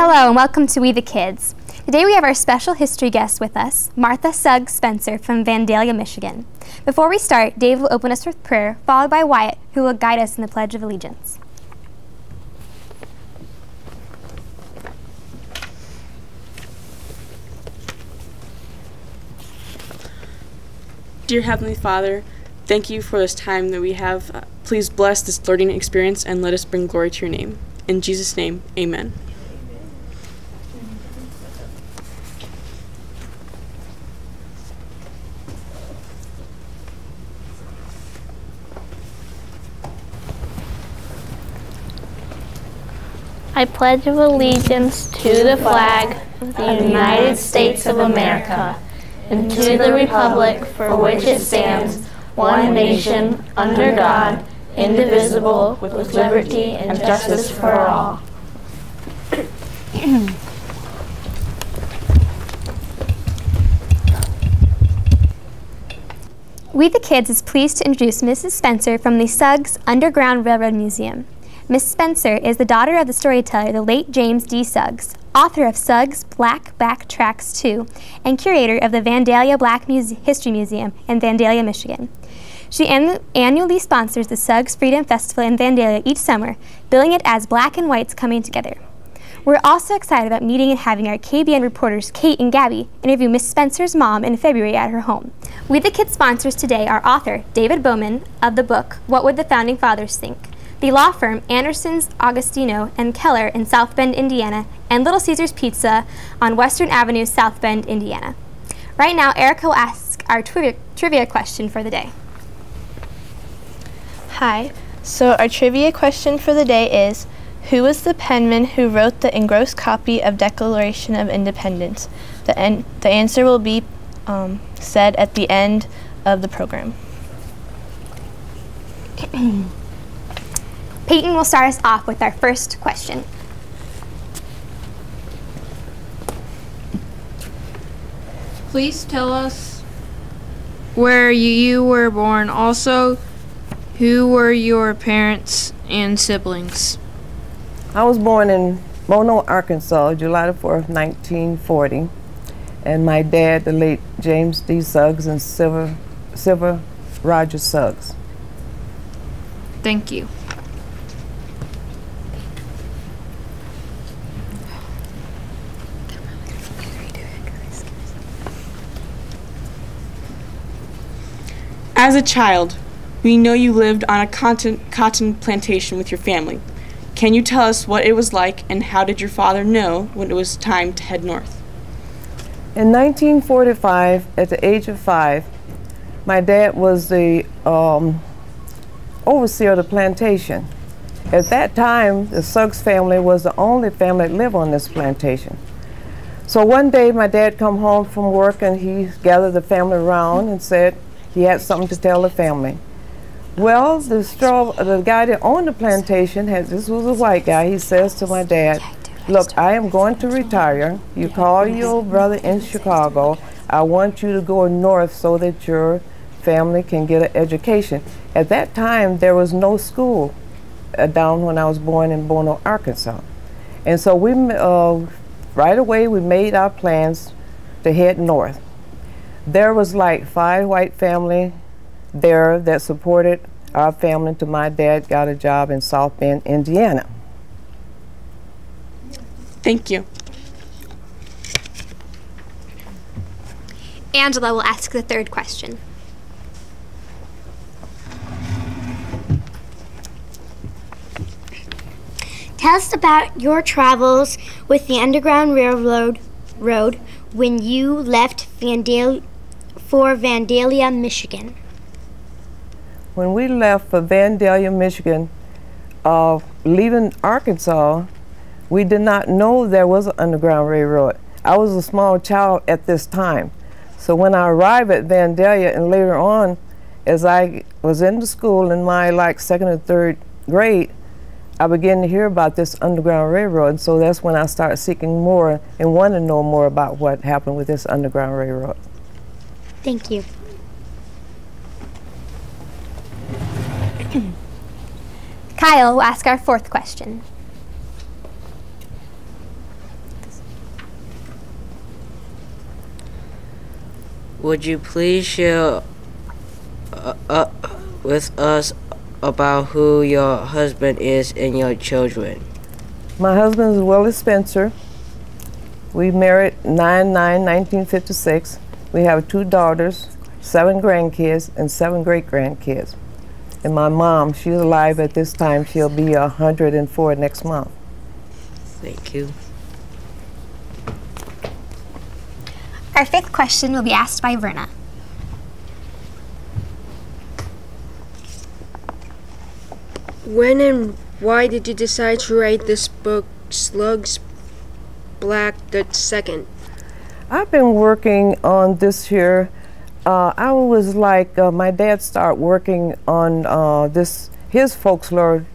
Hello and welcome to We the Kids. Today we have our special history guest with us, Martha Suggs Spencer from Vandalia, Michigan. Before we start, Dave will open us with prayer, followed by Wyatt, who will guide us in the Pledge of Allegiance. Dear Heavenly Father, thank you for this time that we have. Please bless this learning experience and let us bring glory to your name. In Jesus' name, amen. I pledge allegiance to the flag of the United States of America and to the republic for which it stands, one nation, under God, indivisible, with liberty and justice for all. We the Kids is pleased to introduce Mrs. Spencer from the Suggs Underground Railroad Museum. Miss Spencer is the daughter of the storyteller, the late James D. Suggs, author of Suggs' Black Back Tracks 2, and curator of the Vandalia Black History Museum in Vandalia, Michigan. She annually sponsors the Suggs Freedom Festival in Vandalia each summer, billing it as Black and Whites Coming Together. We're also excited about meeting and having our KBN reporters Kate and Gabby interview Miss Spencer's mom in February at her home. We the Kids sponsors today are author David Bowman of the book, What Would the Founding Fathers Think?, the law firm Andersons, Augustino, and Keller in South Bend, Indiana, and Little Caesars Pizza on Western Avenue, South Bend, Indiana. Right now, Erica will ask our trivia question for the day. Hi, so our trivia question for the day is, who was the penman who wrote the engrossed copy of Declaration of Independence? The answer will be said at the end of the program. Peyton will start us off with our first question. Please tell us where you were born. Also, who were your parents and siblings? I was born in Mono, Arkansas, July the 4th, 1940. And my dad, the late James D. Suggs, and Silver Roger Suggs. Thank you. As a child, we know you lived on a cotton plantation with your family. Can you tell us what it was like and how did your father know when it was time to head north? In 1945, at the age of 5, my dad was the overseer of the plantation. At that time, the Suggs family was the only family that lived on this plantation. So one day, my dad come home from work and he gathered the family around and said he had something to tell the family. Well, the guy that owned the plantation, this was a white guy, he says to my dad, look, I am going to retire. You call your brother in Chicago. I want you to go north so that your family can get an education. At that time, there was no school down when I was born in Bono, Arkansas. And so we, right away, we made our plans to head north. There was like 5 white family there that supported our family until my dad got a job in South Bend, Indiana. Thank you. Angela will ask the third question. Tell us about your travels with the Underground Railroad when you left for Vandalia, Michigan. When we left for Vandalia, Michigan, leaving Arkansas, we did not know there was an Underground Railroad. I was a small child at this time. So when I arrived at Vandalia and later on, as I was in the school in my second or third grade, I began to hear about this Underground Railroad. And so that's when I started seeking more and wanted to know more about what happened with this Underground Railroad. Thank you. Kyle will ask our fourth question. would you please share with us about who your husband is and your children? My husband is Willie Spencer. We married 9/9/1956. We have 2 daughters, 7 grandkids, and 7 great-grandkids. And my mom, she's alive at this time. She'll be 104 next month. Thank you. Our 5th question will be asked by Verna. When and why did you decide to write this book, Suggs Black II? I've been working on this here. I was like, my dad started working on his folklore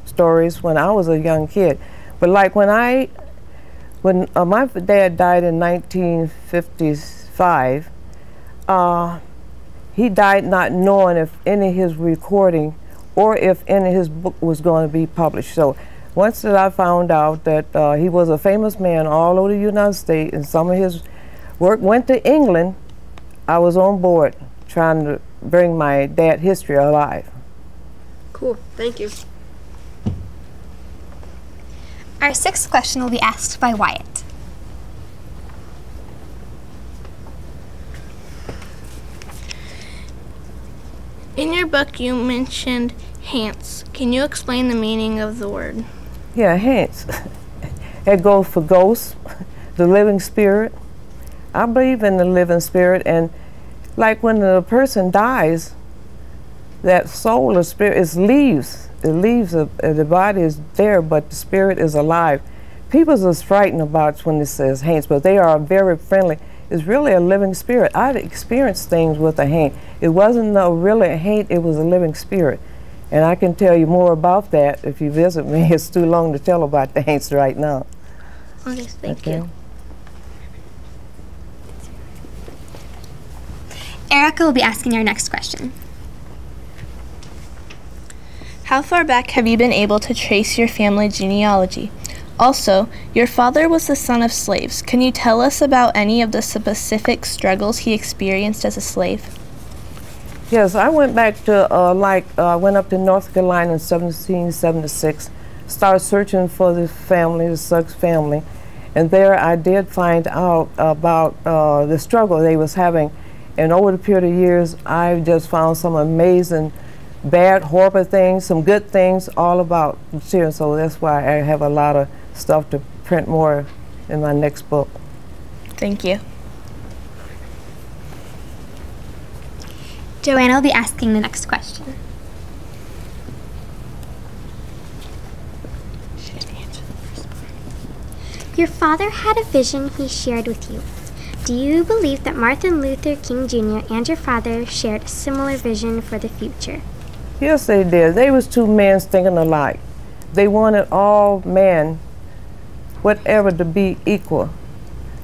stories when I was a young kid. But like when my dad died in 1955, he died not knowing if any of his recording or if any of his book was going to be published. So once that I found out that he was a famous man all over the United States and some of his work went to England, I was on board trying to bring my dad's history alive. Cool, thank you. Our 6th question will be asked by Wyatt. In your book, you mentioned Hants. Can you explain the meaning of the word? Yeah, Hants. It goes for ghosts, the living spirit. I believe in the living spirit, and like when a person dies, that soul or spirit leaves. It leaves, the body is there, but the spirit is alive. People are frightened about when it says Hants, but they are very friendly. It's really a living spirit. I've experienced things with a Hant. It wasn't really a Hant, it was a living spirit. And I can tell you more about that if you visit me. It's too long to tell about the Hants right now. Okay, thank you. Erica will be asking our next question. How far back have you been able to trace your family genealogy? Also, your father was the son of slaves. Can you tell us about any of the specific struggles he experienced as a slave? Yes, I went back to, I went up to North Carolina in 1776, started searching for the family, the Suggs family, and there I did find out about the struggle they was having. And over the period of years, I just found some amazing, bad, horrible things, some good things, all about here. So that's why I have a lot of stuff to print more in my next book. Thank you. Joanna will be asking the next question. Your father had a vision he shared with you. Do you believe that Martin Luther King Jr. and your father shared a similar vision for the future? Yes, they did. They was 2 men thinking alike. They wanted all men, whatever, to be equal.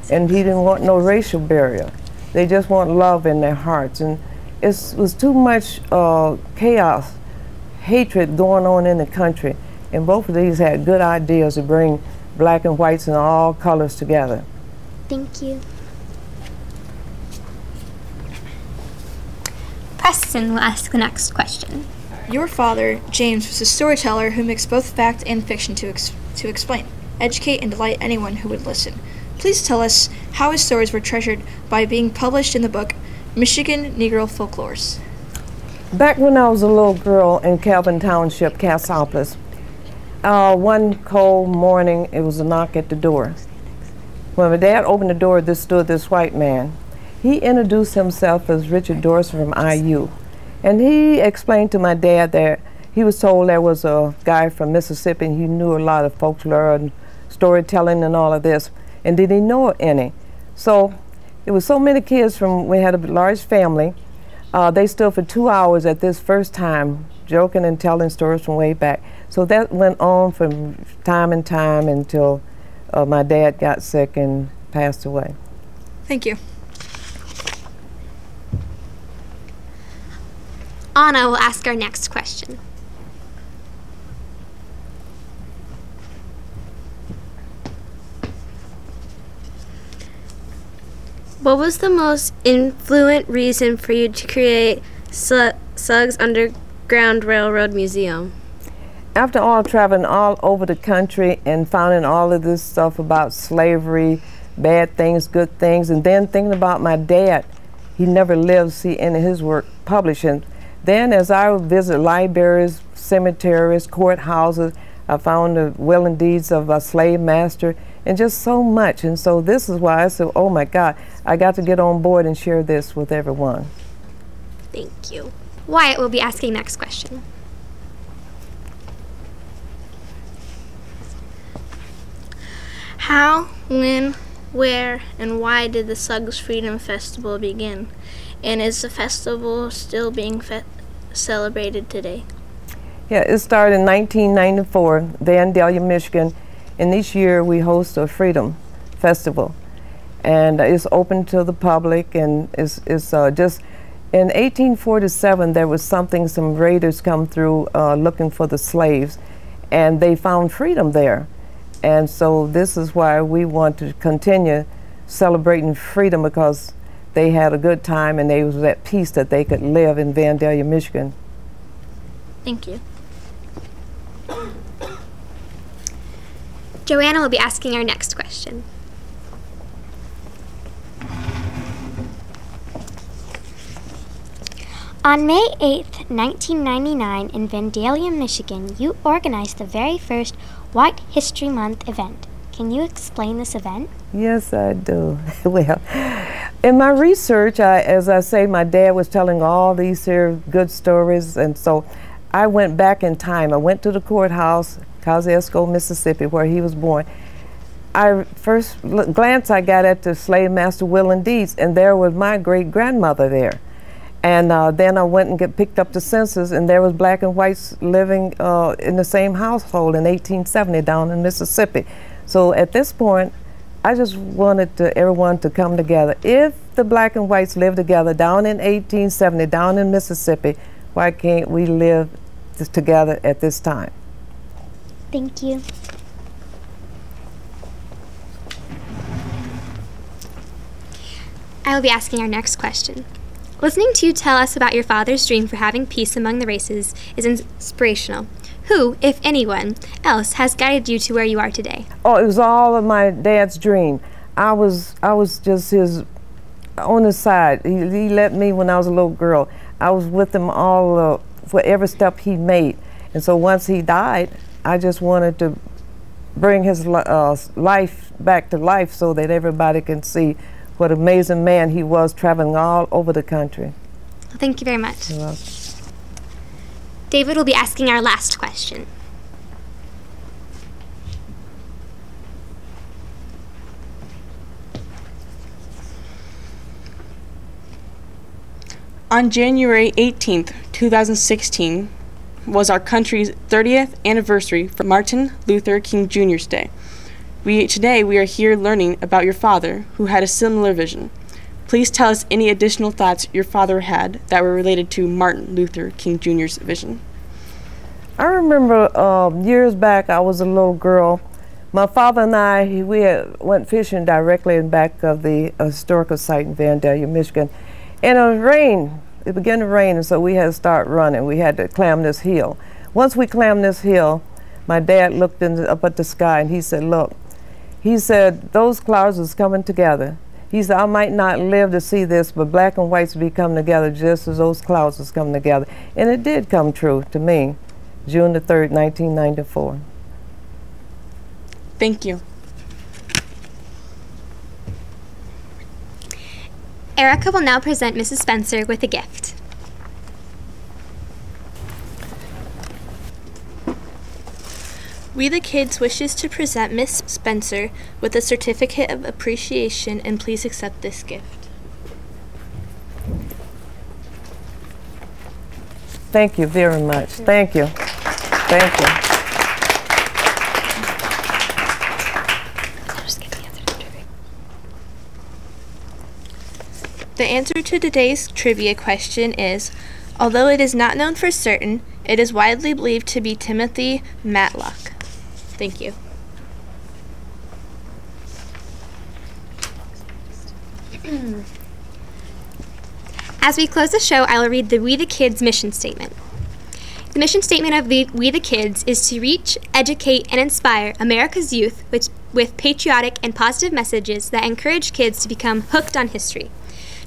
And he didn't want no racial barrier. They just want love in their hearts. And it was too much chaos, hatred going on in the country. And both of these had good ideas to bring black and whites and all colors together. Thank you. Preston will ask the next question. Your father, James, was a storyteller who mixed both fact and fiction to explain, educate, and delight anyone who would listen. Please tell us how his stories were treasured by being published in the book Michigan Negro Folklores. Back when I was a little girl in Calvin Township, Cassopolis, one cold morning, it was a knock at the door. When my dad opened the door, there stood this white man. He introduced himself as Richard Dorsey from IU. And he explained to my dad that he was told there was a guy from Mississippi and he knew a lot of folklore and storytelling and all of this. And did he know any? So it was so many kids we had a large family. They stood for 2 hours at this first time, joking and telling stories from way back. So that went on from time and time until my dad got sick and passed away. Thank you. Anna will ask our next question. What was the most influential reason for you to create Suggs Underground Railroad Museum? After all, traveling all over the country and finding all of this stuff about slavery, bad things, good things, and then thinking about my dad, he never lived to see any of his work published. And then as I would visit libraries, cemeteries, courthouses, I found the will and deeds of a slave master and just so much. And so this is why I said, oh my God, I got to get on board and share this with everyone. Thank you. Wyatt will be asking next question. How, when, where, and why did the Suggs Freedom Festival begin? And is the festival still being celebrated today? Yeah, it started in 1994, Vandalia, Michigan, and this year we host a Freedom Festival. And it's open to the public, and it's just, in 1847 there was some raiders come through looking for the slaves, and they found freedom there. And so this is why we want to continue celebrating freedom, because they had a good time and they was at peace that they could live in Vandalia, Michigan. Thank you. Joanna will be asking our next question. On May 8th, 1999, in Vandalia, Michigan, you organized the very first White History Month event. Can you explain this event? Yes, I do. Well, in my research, as I say, my dad was telling all these here good stories, and so I went back in time. I went to the courthouse, Kosciuszko, Mississippi, where he was born. First glance I got at the slave master will and deeds, and there was my great-grandmother there. And then I went and picked up the census, and there was black and whites living in the same household in 1870 down in Mississippi. So at this point, I just wanted everyone to come together. If the black and whites lived together down in 1870, down in Mississippi, why can't we live together at this time? Thank you. I will be asking our next question. Listening to you tell us about your father's dream for having peace among the races is inspirational. Who, if anyone else, has guided you to where you are today? Oh, it was all of my dad's dream. I was just his on his side. He let me when I was a little girl. I was with him all for every step he made. And so once he died, I just wanted to bring his life back to life so that everybody can see what an amazing man he was, traveling all over the country. Well, thank you very much. You're welcome. David will be asking our last question. On January 18th, 2016, was our country's 30th anniversary for Martin Luther King Jr.'s Day. Today we are here learning about your father, who had a similar vision. Please tell us any additional thoughts your father had that were related to Martin Luther King Jr.'s vision. I remember years back, I was a little girl. My father and I, went fishing directly in back of the historical site in Vandalia, Michigan. And it was rain. It began to rain, and so we had to start running. We had to climb this hill. Once we climbed this hill, my dad looked up at the sky and he said, look, he said, those clouds is coming together. He said, I might not live to see this, but black and whites will be coming together just as those clouds is coming together. And it did come true to me, June the 3rd, 1994. Thank you. Erica will now present Mrs. Spencer with a gift. We the Kids wishes to present Miss Spencer with a certificate of appreciation, and please accept this gift. Thank you very much. Thank you. Thank you. The answer to today's trivia question is, although it is not known for certain, it is widely believed to be Timothy Matlock. Thank you. As we close the show, I will read the We the Kids mission statement. The mission statement of We the Kids is to reach, educate, and inspire America's youth with patriotic and positive messages that encourage kids to become hooked on history,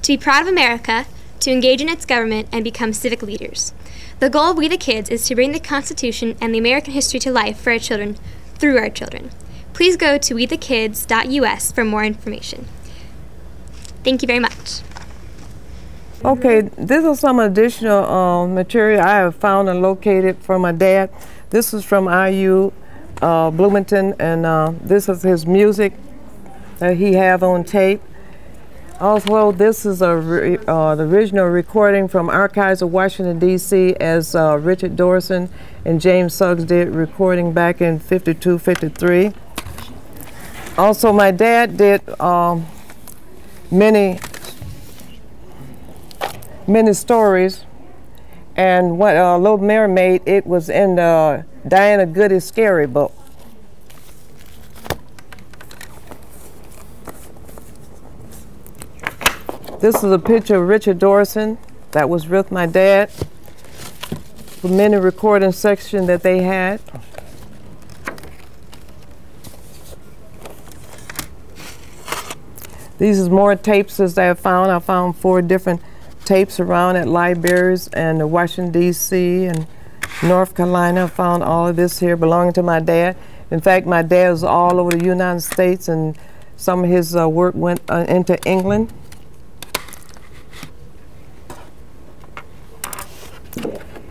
to be proud of America, to engage in its government, and become civic leaders. The goal of We the Kids is to bring the Constitution and the American history to life for our children, through our children. Please go to wethekids.us for more information. Thank you very much. Okay, this is some additional material I have found and located from my dad. This is from IU Bloomington, and this is his music that he have on tape. Also, this is the original recording from Archives of Washington, D.C. as Richard Dorson and James Suggs did recording back in 52, 53. Also, my dad did many stories, and what Little Mermaid, it was in the Diana Goody's Scary book. This is a picture of Richard Dorson that was with my dad for many recording sections that they had. These is more tapes as I found. I found 4 different tapes around at libraries and Washington, D.C. and North Carolina. I found all of this here belonging to my dad. In fact, my dad was all over the United States, and some of his work went into England.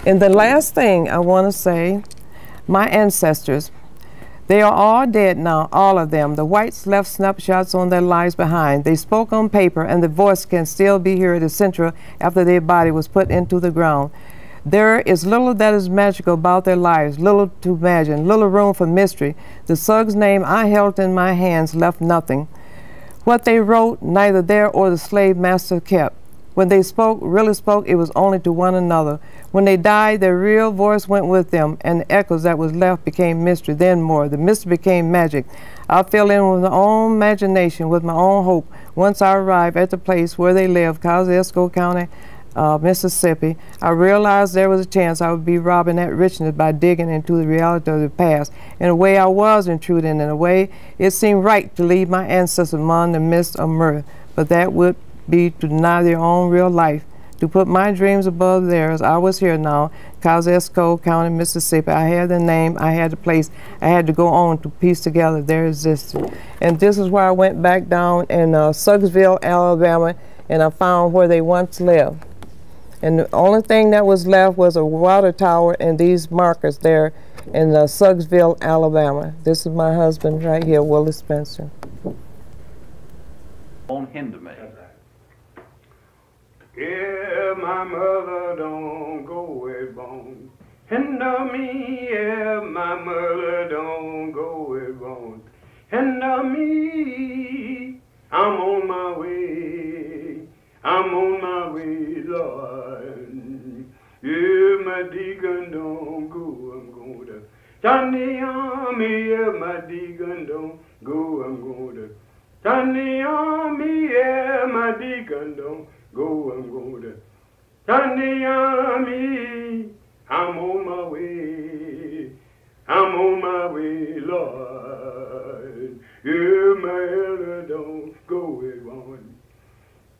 And the last thing I want to say, my ancestors, they are all dead now, all of them. The whites left snapshots on their lives behind. They spoke on paper, and the voice can still be heard at Central after their body was put into the ground. There is little that is magical about their lives, little to imagine, little room for mystery. The Suggs name I held in my hands left nothing. What they wrote, neither there or the slave master kept. When they spoke, really spoke, it was only to one another. When they died, their real voice went with them, and the echoes that was left became mystery, then more. The mystery became magic. I fell in with my own imagination, with my own hope. Once I arrived at the place where they lived, Kosciuszko County, Mississippi, I realized there was a chance I would be robbing that richness by digging into the reality of the past. In a way, I was intruding. In a way, it seemed right to leave my ancestors among the mist of mirth, but that would be to deny their own real life, to put my dreams above theirs. I was here now, Kosciuszko County, Mississippi. I had the name, I had the place, I had to go on to piece together their existence. And this is where I went back down in Suggsville, Alabama, and I found where they once lived. And the only thing that was left was a water tower and these markers there in Suggsville, Alabama. This is my husband right here, Willie Spencer. Won't hinder me. Yeah, my mother don't go with bone. Hinder me, yeah, my mother don't go with bone. Hinder me, I'm on my way. I'm on my way, Lord. Yeah, my deacon don't go, I'm going to join the army. Yeah, my deacon don't go, I'm going to join the army. Yeah, my deacon don't go, I'm going to join the army. I'm on my way. I'm on my way, Lord. Yeah, my elder don't go with one.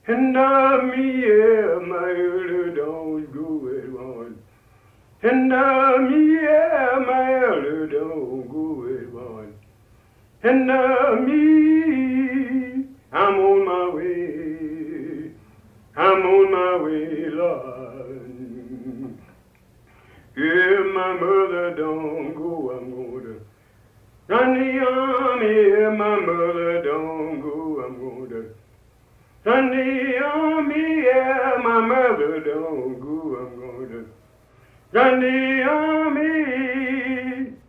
And me, yeah, my elder don't go with one. And me, yeah, my elder don't go with one. And me, I'm on my way. I'm on my way, Lord. Yeah, my mother don't go, I'm going to run the army. Yeah, my mother don't go, I'm going to run the army. Yeah, my mother don't go, I'm going to run the army.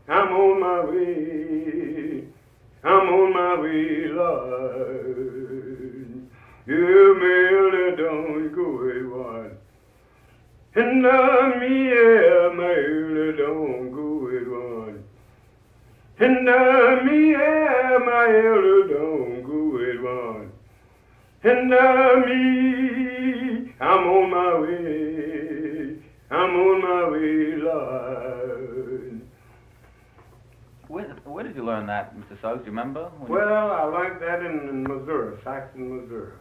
I'm on my way. I'm on my way, Lord. Yeah, my elder don't go with one. And me, yeah, my elder don't go with one. And me, yeah, my elder don't go with one. Hinder me, I'm on my way. I'm on my way, Lord. Where did you learn that, Mr. Suggs? Do you remember? Well, I learned that in Missouri, Saxon, Missouri.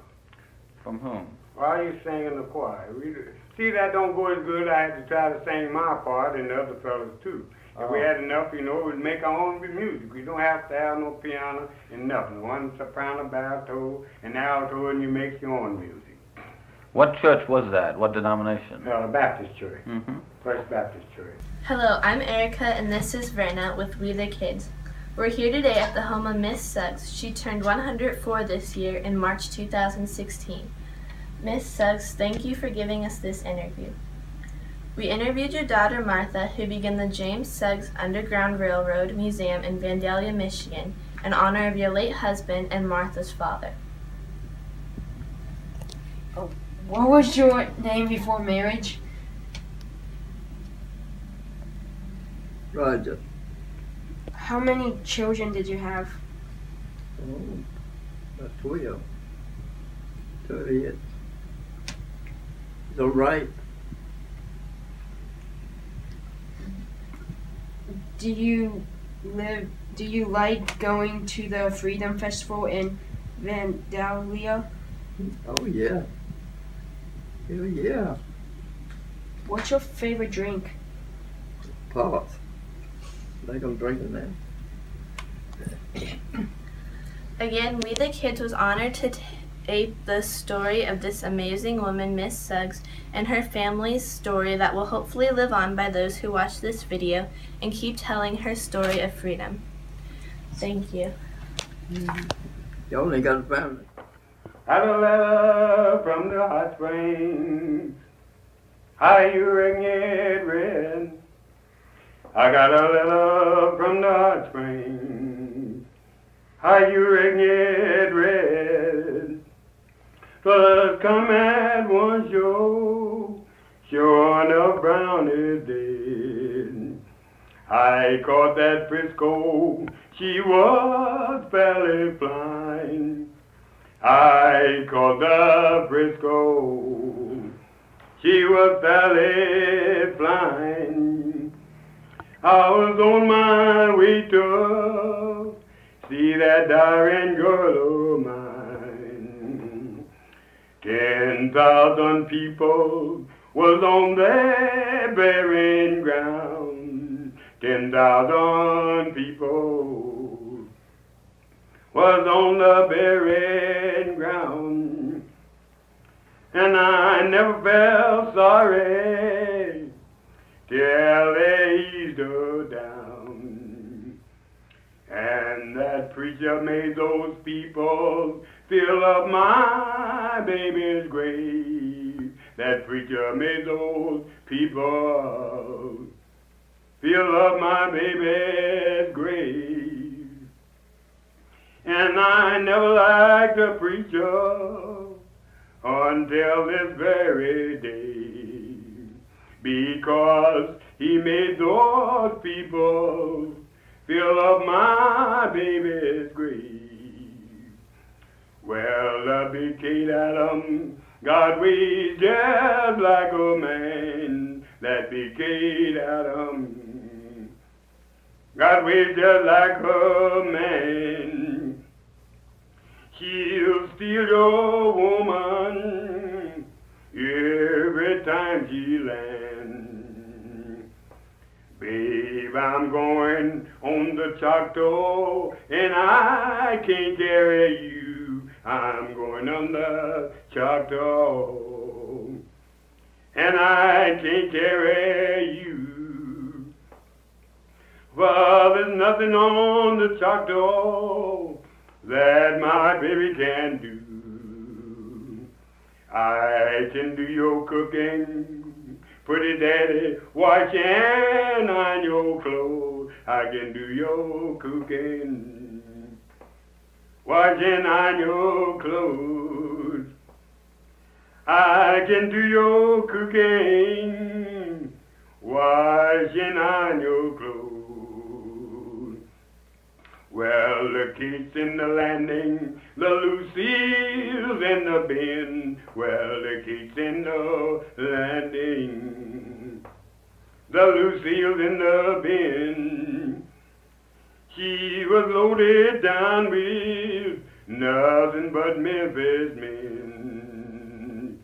From whom? While you sang in the choir. See, that don't go as good. I had to try to sing my part and the other fellas too. If we had enough, you know, we'd make our own music. We don't have to have no piano and nothing. One soprano, baritone, and alto, and you make your own music. What church was that? What denomination? Baptist Church. Mm-hmm. First Baptist Church. Hello, I'm Erica, and this is Verna with We the Kids. We're here today at the home of Miss Suggs. She turned 104 this year in March 2016. Miss Suggs, thank you for giving us this interview. We interviewed your daughter Martha, who began the James Suggs Underground Railroad Museum in Vandalia, Michigan, in honor of your late husband and Martha's father. What was your name before marriage? Roger. How many children did you have? Oh, about 12. 38. Is that right? Do you like going to the Freedom Festival in Vandalia? Oh, yeah. Hell yeah. What's your favorite drink? Pop. I think I'm drinking that. Again, We the Kids was honored to tape the story of this amazing woman, Miss Suggs, and her family's story that will hopefully live on by those who watch this video and keep telling her story of freedom. Thank you. You only got a family. Had a letter from the hot springs. How you ring it red? I got a letter from the hot springs. How you ring it red? Fellas come at one show. Sure enough, Brown is dead. I caught that Frisco. She was fairly blind. I called the Frisco. She was fairly blind. I was on my way to see that darling girl of mine. 10,000 people was on their burying ground. 10,000 people was on the burying ground. And I never felt sorry till they eased her down. And that preacher made those people fill up my baby's grave. That preacher made those people fill up my baby's grave. And I never liked the preacher until this very day, because he made those people fill up my baby's grave. Well, the big Kate Adam got ways just like a man. That big Kate Adam got ways just like a man. She'll steal your woman every time she lands. Babe, I'm going on the Choctaw, and I can't carry you. I'm going on the Choctaw, and I can't carry you. Well, there's nothing on the Choctaw that my baby can do. I can do your cooking, pretty daddy, washing on your clothes. I can do your cooking, washing on your clothes. I can do your cooking, washing on your clothes. Well, the Kate's in the landing, the Lucille's in the bin. Well, the Kate's in the landing, the Lucille's in the bin. She was loaded down with nothing but Memphis men.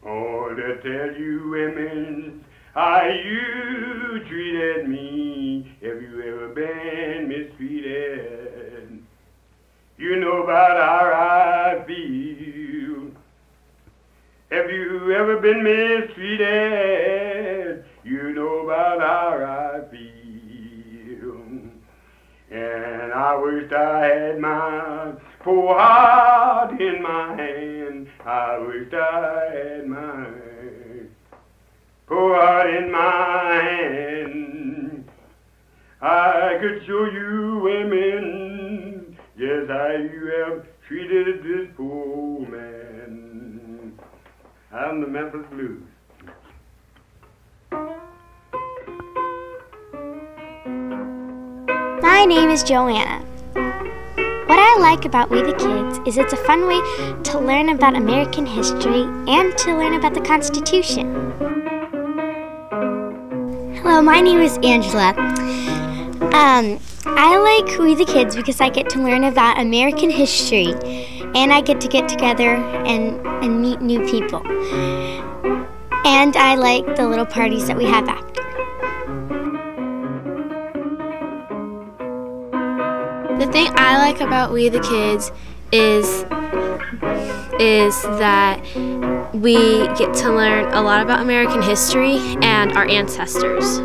Oh, to tell you women how you treated me, have you ever been mistreated? You know about how I feel. Have you ever been mistreated? You know about how I feel. And I wished I had my poor heart in my hand. I wished I had my poor heart in my hand. I could show you women just how you have treated this poor man. I'm the Memphis Blues. My name is Joanna. What I like about We the Kids is it's a fun way to learn about American history and to learn about the Constitution. Hello, my name is Angela. I like We the Kids because I get to learn about American history and I get together and meet new people. And I like the little parties that we have after. The thing I like about We the Kids is that we get to learn a lot about American history and our ancestors.